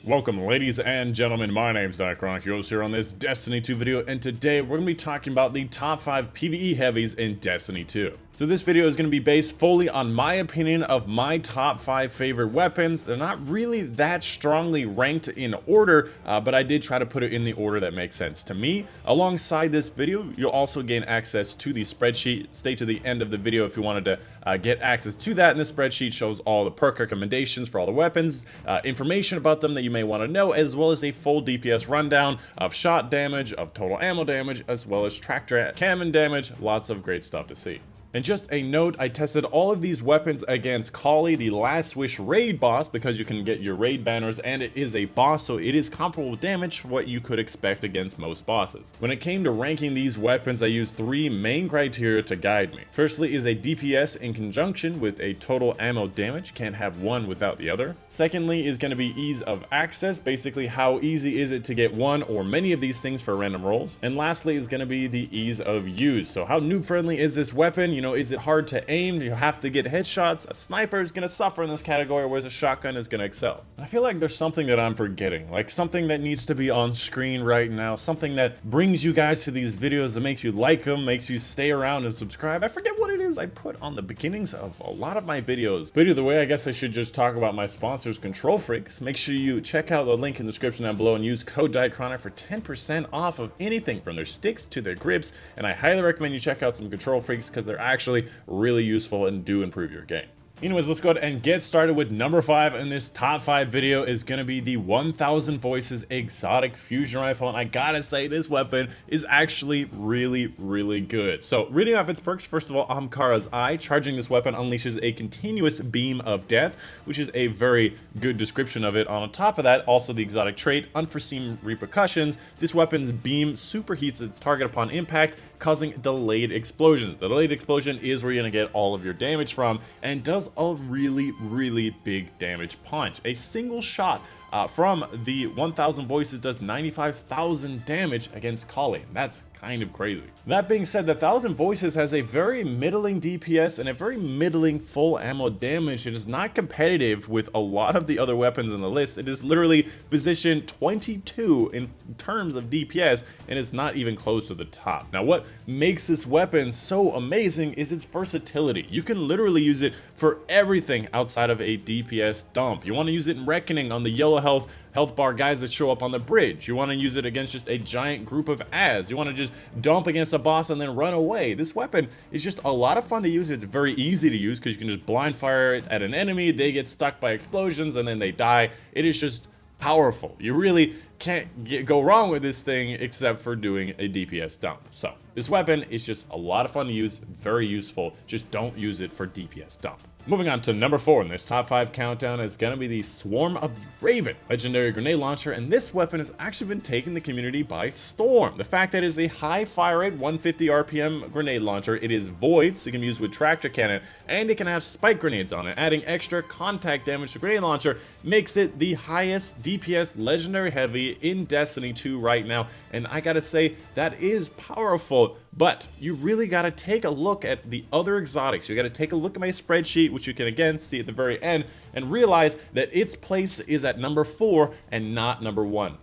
Welcome ladies and gentlemen, my name's Dychronic, your host here on this Destiny 2 video, and today we're going to be talking about the top 5 PvE heavies in Destiny 2. So this video is going to be based fully on my opinion of my top 5 favorite weapons. They're not really that strongly ranked in order, but I did try to put it in the order that makes sense to me. Alongside this video, you'll also gain access to the spreadsheet. Stay to the end of the video if you wanted to get access to that, and the spreadsheet shows all the perk recommendations for all the weapons, information about them that you may want to know, as well as a full DPS rundown of shot damage, of total ammo damage, as well as tractor cannon damage. Lots of great stuff to see. And just a note, I tested all of these weapons against Kali, the Last Wish raid boss, because you can get your raid banners and it is a boss, so it is comparable damage for what you could expect against most bosses. When it came to ranking these weapons, I used 3 main criteria to guide me. Firstly is a DPS in conjunction with a total ammo damage, can't have one without the other. Secondly is going to be ease of access, basically how easy is it to get one or many of these things for random rolls. And lastly is going to be the ease of use, so how noob friendly is this weapon? Is it hard to aim? Do you have to get headshots? A sniper is going to suffer in this category, whereas a shotgun is going to excel. I feel like there's something that I'm forgetting, like something that needs to be on screen right now, something that brings you guys to these videos, that makes you like them, makes you stay around and subscribe. I forget what it is I put on the beginnings of a lot of my videos. But either way, I guess I should just talk about my sponsors, Control Freaks. Make sure you check out the link in the description down below and use code Dychronic for 10% off of anything from their sticks to their grips. And I highly recommend you check out some Control Freaks because they're actually really useful and do improve your game. Anyways, let's go ahead and get started with number 5 in this top 5 video is going to be the 1000 Voices Exotic Fusion Rifle, and I gotta say this weapon is actually really good. So reading off its perks, first of all, Amkara's Eye. Charging this weapon unleashes a continuous beam of death, which is a very good description of it. On top of that, also the exotic trait, Unforeseen Repercussions. This weapon's beam superheats its target upon impact, causing delayed explosions. The delayed explosion is where you're gonna get all of your damage from, and does a really big damage punch. A single shot from the 1000 Voices does 95,000 damage against Kali, and that's kind of crazy. That being said, the 1000 Voices has a very middling DPS and a very middling full ammo damage. It is not competitive with a lot of the other weapons on the list. It is literally position 22 in terms of DPS, and it's not even close to the top. Now, what makes this weapon so amazing is its versatility. You can literally use it for everything outside of a DPS dump. You want to use it in Reckoning on the yellow health bar guys that show up on the bridge. You want to use it against just a giant group of ads. You want to just dump against a boss and then run away. This weapon is just a lot of fun to use. It's very easy to use because you can just blind fire it at an enemy. They get stuck by explosions and then they die. It is just powerful. You really can't go wrong with this thing except for doing a DPS dump. So this weapon is just a lot of fun to use, very useful. Just don't use it for DPS dump. Moving on to number 4 in this top 5 countdown is going to be the Swarm of the Raven legendary grenade launcher, and this weapon has actually been taking the community by storm. The fact that it is a high fire rate 150 RPM grenade launcher, it is void, so you can use with tractor cannon, and it can have spike grenades on it. Adding extra contact damage to grenade launcher makes it the highest DPS legendary heavy in Destiny 2 right now, and I gotta say that is powerful. But you really got to take a look at the other exotics. You got to take a look at my spreadsheet, which you can again see at the very end, and realize that its place is at number 4 and not number 1.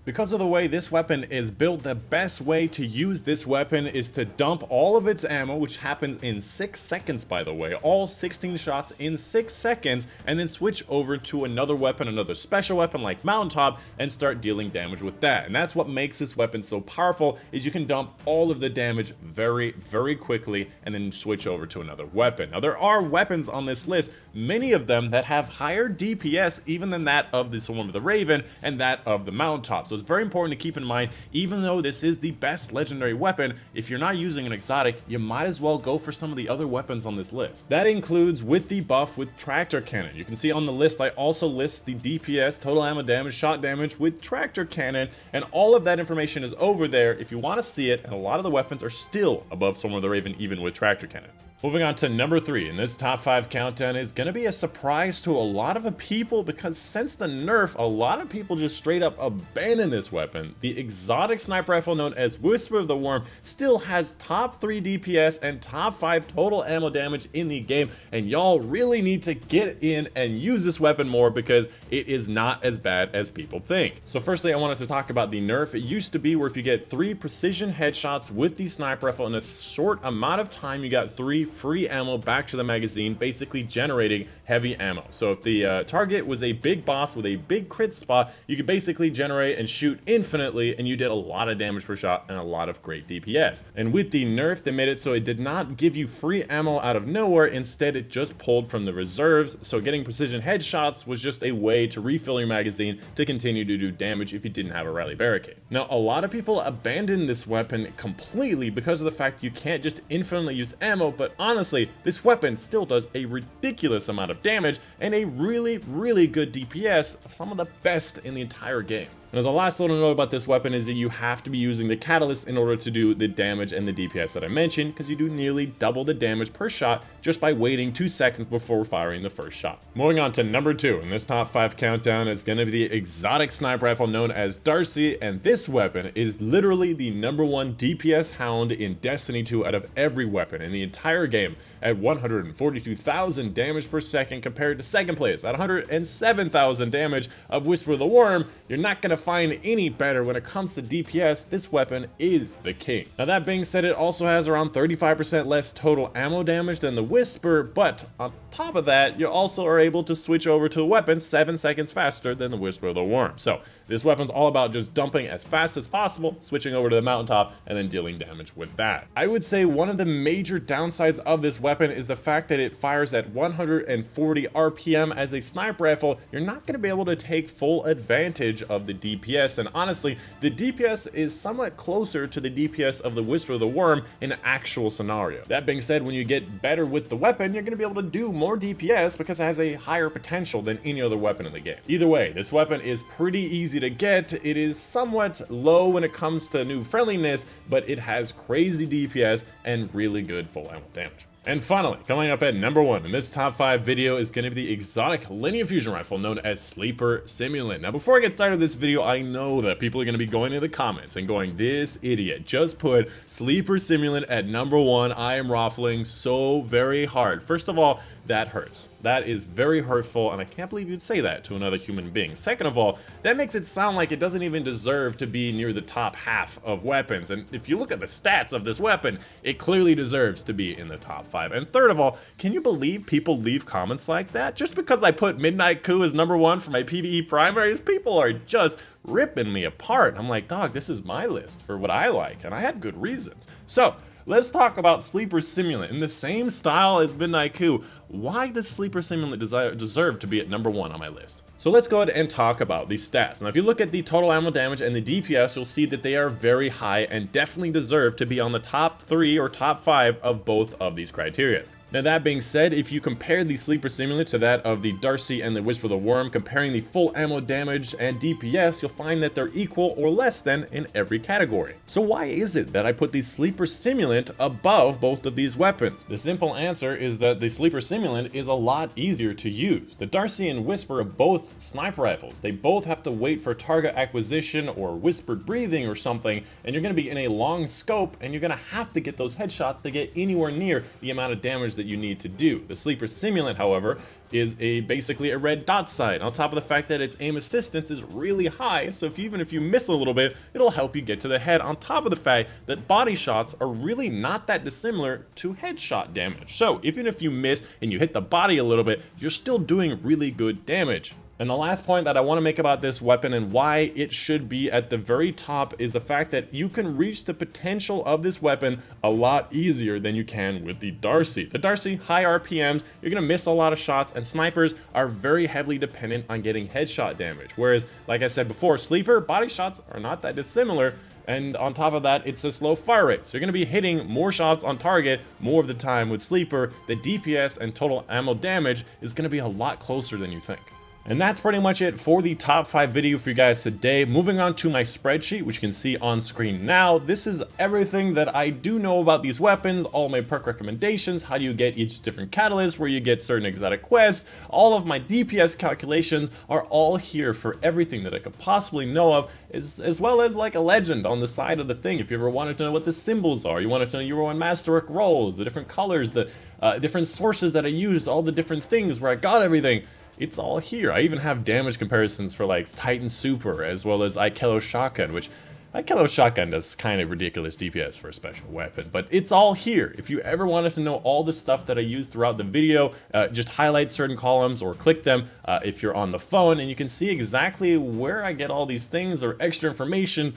Because of the way this weapon is built, the best way to use this weapon is to dump all of its ammo, which happens in 6 seconds by the way, all 16 shots in 6 seconds, and then switch over to another weapon, another special weapon like Mountaintop, and start dealing damage with that. And that's what makes this weapon so powerful, is you can dump all of the damage very quickly and then switch over to another weapon. Now there are weapons on this list, many of them that have higher DPS even than that of the Swarm of the Raven and that of the Mountaintop. So it's very important to keep in mind, even though this is the best legendary weapon, if you're not using an exotic, you might as well go for some of the other weapons on this list. That includes with the buff with tractor cannon. You can see on the list I also list the DPS, total ammo damage, shot damage with tractor cannon, and all of that information is over there if you want to see it, and a lot of the weapons are still above Swarm of the Raven even with tractor cannon. Moving on to number 3, and this top 5 countdown is going to be a surprise to a lot of people because since the nerf, a lot of people just straight up abandon this weapon. The exotic sniper rifle known as Whisper of the Worm still has top 3 DPS and top 5 total ammo damage in the game, and y'all really need to get in and use this weapon more because it is not as bad as people think. So firstly, I wanted to talk about the nerf. It used to be where if you get 3 precision headshots with the sniper rifle in a short amount of time, you got 3 free ammo back to the magazine, basically generating heavy ammo. So if the target was a big boss with a big crit spot, you could basically generate and shoot infinitely, and you did a lot of damage per shot and a lot of great DPS. And with the nerf, they made it so it did not give you free ammo out of nowhere. Instead, it just pulled from the reserves. So getting precision headshots was just a way to refill your magazine to continue to do damage if you didn't have a rally barricade. Now, a lot of people abandon this weapon completely because of the fact you can't just infinitely use ammo, but honestly, this weapon still does a ridiculous amount of damage and a really good DPS, some of the best in the entire game. And as a last little note about this weapon is that you have to be using the catalyst in order to do the damage and the DPS that I mentioned, because you do nearly double the damage per shot just by waiting 2 seconds before firing the first shot. Moving on to number 2, in this top 5 countdown is going to be the exotic sniper rifle known as D.A.R.C.I, and this weapon is literally the #1 DPS hound in Destiny 2 out of every weapon in the entire game at 142,000 damage per second compared to second place at 107,000 damage of Whisper of the Worm. You're not going to find any better when it comes to DPS. This weapon is the king. Now that being said, it also has around 35% less total ammo damage than the Whisper, but on top of that, you also are able to switch over to a weapon 7 seconds faster than the Whisper of the Worm. So this weapon's all about just dumping as fast as possible, switching over to the mountaintop, and then dealing damage with that. I would say one of the major downsides of this weapon is the fact that it fires at 140 RPM as a sniper rifle. You're not going to be able to take full advantage of the DPS, and honestly, the DPS is somewhat closer to the DPS of the Whisper of the Worm in an actual scenario. That being said, when you get better with the weapon, you're going to be able to do more DPS because it has a higher potential than any other weapon in the game. Either way, this weapon is pretty easy to get. It is somewhat low when it comes to new friendliness, but it has crazy DPS and really good full ammo damage. And finally, coming up at number 1 in this top 5 video is going to be the exotic linear fusion rifle known as Sleeper Simulant. Now before I get started with this video, I know that people are going to be going to the comments and going, this idiot just put Sleeper Simulant at number 1. I am waffling so very hard. First of all, that hurts. That is very hurtful, and I can't believe you'd say that to another human being. Second of all, that makes it sound like it doesn't even deserve to be near the top half of weapons, and if you look at the stats of this weapon, it clearly deserves to be in the top 5. And third of all, can you believe people leave comments like that? Just because I put Midnight Coup as number 1 for my PvE primaries, people are just ripping me apart. I'm like, dog, this is my list for what I like, and I had good reasons. So, let's talk about Sleeper Simulant. In the same style as Midnight Coup, why does Sleeper Simulant deserve to be at number 1 on my list? So let's go ahead and talk about the stats. Now if you look at the total ammo damage and the DPS, you'll see that they are very high and definitely deserve to be on the top 3 or top 5 of both of these criteria. Now that being said, if you compare the Sleeper Simulant to that of the D.A.R.C.I and the Whisper of the Worm, comparing the full ammo damage and DPS, you'll find that they're equal or less than in every category. So why is it that I put the Sleeper Simulant above both of these weapons? The simple answer is that the Sleeper Simulant is a lot easier to use. The D.A.R.C.I and Whisper are both sniper rifles. They both have to wait for target acquisition or whispered breathing or something, and you're going to be in a long scope, and you're going to have to get those headshots to get anywhere near the amount of damage that you need to do. The Sleeper Simulant, however, is basically a red dot sight, on top of the fact that its aim assistance is really high, so even if you miss a little bit, it'll help you get to the head, on top of the fact that body shots are really not that dissimilar to headshot damage. So even if you miss and you hit the body a little bit, you're still doing really good damage. And the last point that I want to make about this weapon and why it should be at the very top is the fact that you can reach the potential of this weapon a lot easier than you can with the D.A.R.C.I. The D.A.R.C.I, high RPMs, you're going to miss a lot of shots, and snipers are very heavily dependent on getting headshot damage. Whereas, like I said before, Sleeper, body shots are not that dissimilar, and on top of that, it's a slow fire rate. So you're going to be hitting more shots on target more of the time with Sleeper. The DPS and total ammo damage is going to be a lot closer than you think. And that's pretty much it for the top 5 video for you guys today. Moving on to my spreadsheet, which you can see on screen now. This is everything that I do know about these weapons, all my perk recommendations, how do you get each different catalyst, where you get certain exotic quests, all of my DPS calculations are all here for everything that I could possibly know of, as well as like a legend on the side of the thing. If you ever wanted to know what the symbols are, you wanted to know Euro and Masterwork rolls, the different colors, the different sources that I used, all the different things where I got everything. It's all here. I even have damage comparisons for like Titan Super as well as Ikelo Shotgun, which Ikelo Shotgun does kind of ridiculous DPS for a special weapon, but it's all here. If you ever wanted to know all the stuff that I used throughout the video, just highlight certain columns or click them if you're on the phone, and you can see exactly where I get all these things or extra information.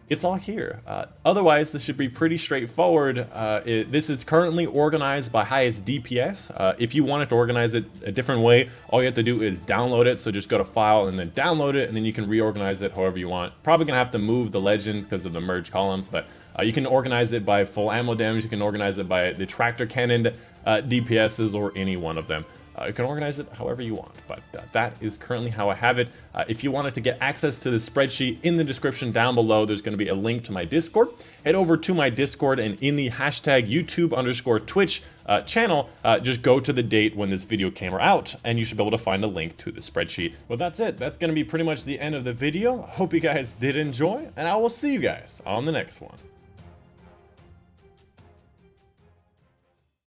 It's all here. Otherwise, this should be pretty straightforward. This is currently organized by highest DPS. If you wanted to organize it a different way, all you have to do is download it. So just go to File and then download it, and then you can reorganize it however you want. Probably gonna have to move the legend because of the merge columns, but you can organize it by full ammo damage. You can organize it by the tractor cannon DPSs or any one of them. You can organize it however you want, but that is currently how I have it. If you wanted to get access to the spreadsheet, in the description down below, there's going to be a link to my Discord. Head over to my Discord, and in the hashtag YouTube_Twitch channel, just go to the date when this video came out, and you should be able to find a link to the spreadsheet. Well, that's it. That's going to be pretty much the end of the video. I hope you guys did enjoy, and I will see you guys on the next one.